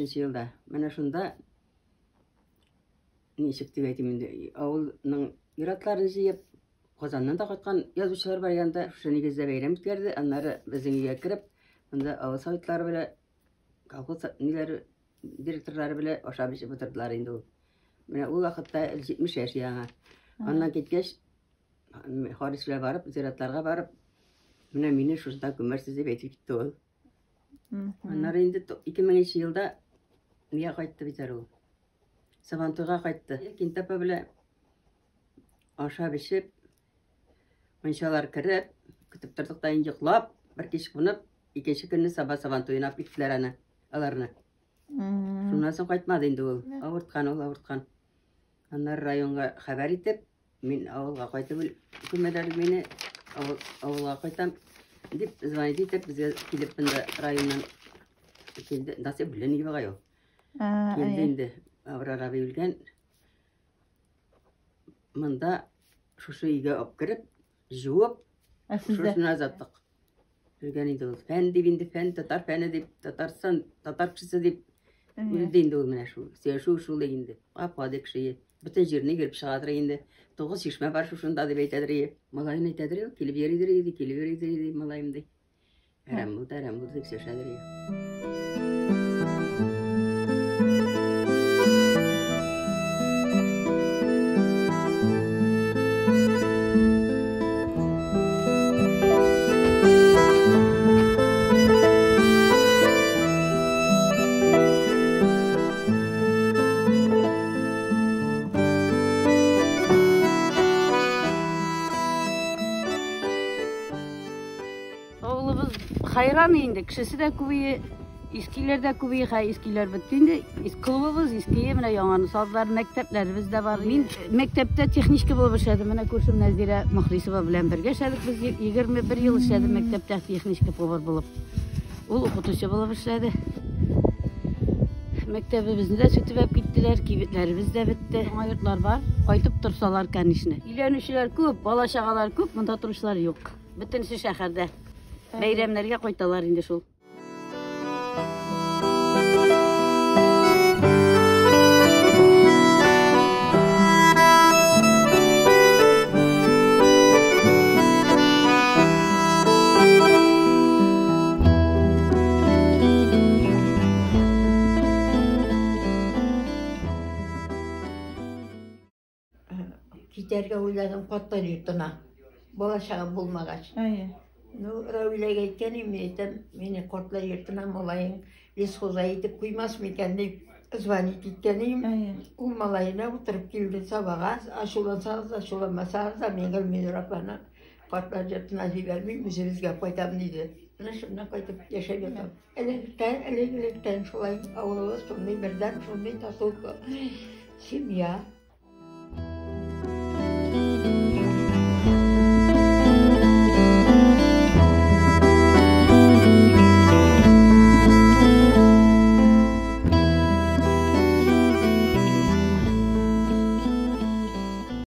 15-нче елда. Менә шунда ничек дип әйтим инде, авылның иратларын җыеп, Казаннан да кайткан язучылар бар янда, шушы нигездә бәйрәм үткәрде. Аннары безнең өйгә кереп, монда авыл советлары белән, колхоз ниләре директорлары белән ашап-эчеп утырдылар инде ул. Менә ул вакытта 70 яшь яңа. Аннан киткәч, Харисларга барып, зиратларга барып, менә мине шунда күмәрсез дип әйтеп китте ул. Аннары инде 2000-нче елда нигә кайтты бит ул. Сабантуйга кайтты. Кинтапа белән ашап-эчеп, мунчалар кереп, көтеп тордык та инде йоклап, бер кич кунып, икенче көнне Сабантуйна киттеләр аны, аларны. Шуннан соң кайтмады инде ул. Авырткан. Аннары районга хәбәр итеп, мин авылга кайтып күмәләр мине, авылга кайтам дип звонить итеп, безгә килеп инде районнан килде. Насыйп белән нигә багай ул. Килде инде, авырарга бирелгән. Монда шушы өйгә алып кереп, жуып, шусын азаттык. Белгән инде ул. Фән дип инде, фән, татар фәне дип, Татарстан, татар кешесе дип үлде инде ул менә шул. Сөйләшү шул инде. Апады кеше. Бөтен җирне гөрп чыгадыр инде. 9 чишмә бар шушында дип әйтәдер. Малайны әйтәдер, килеп йөридер, малайым ди. Әрәм булды дип сөйләшәдер. Хайран инде, кешесе дә күбие, искиләр дә күбие, искиләр бетте инде. Клубыбыз иские, менә яңаны салдылар, мәктәпләребез дә бар. Мин мәктәптә техничка булып эшләдем. Менә күршем Нәзирә Мөхлисова белән бергә эшләдек. Без 21 ел эшләдем мәктәптә техничка повар булып. Ул укытучы булып эшләде. Мәктәбебезне дә сүтүп киттеләр, кибетләребез дә бетте. Йортлар бар, кайтып торсалар, конечно. Өйләнүчеләр күп, бала чагалар күп, монда торучылар юк. Бөтенсе шәһәрдә. Бәйрәмнәргә кайталар инде шул. Китәргә уйладым Катлар йортына. Бала чага булмагач. Рәүиләгә әйткәнем, мине Катлар йортына малайың лесхоза итеп куймас микән дип звонить иткәнем. Ул малайына утырып килде сабага, ачулансагыз, ачуламасагыз да мин Гөлмирапаны Катлар йортына җибәрмим, үзебезгә кайтам диде. Менә шуннан кайтып яшәп ятам. Электән шулай авылыбыз шундый бердәм, шундый тату семья.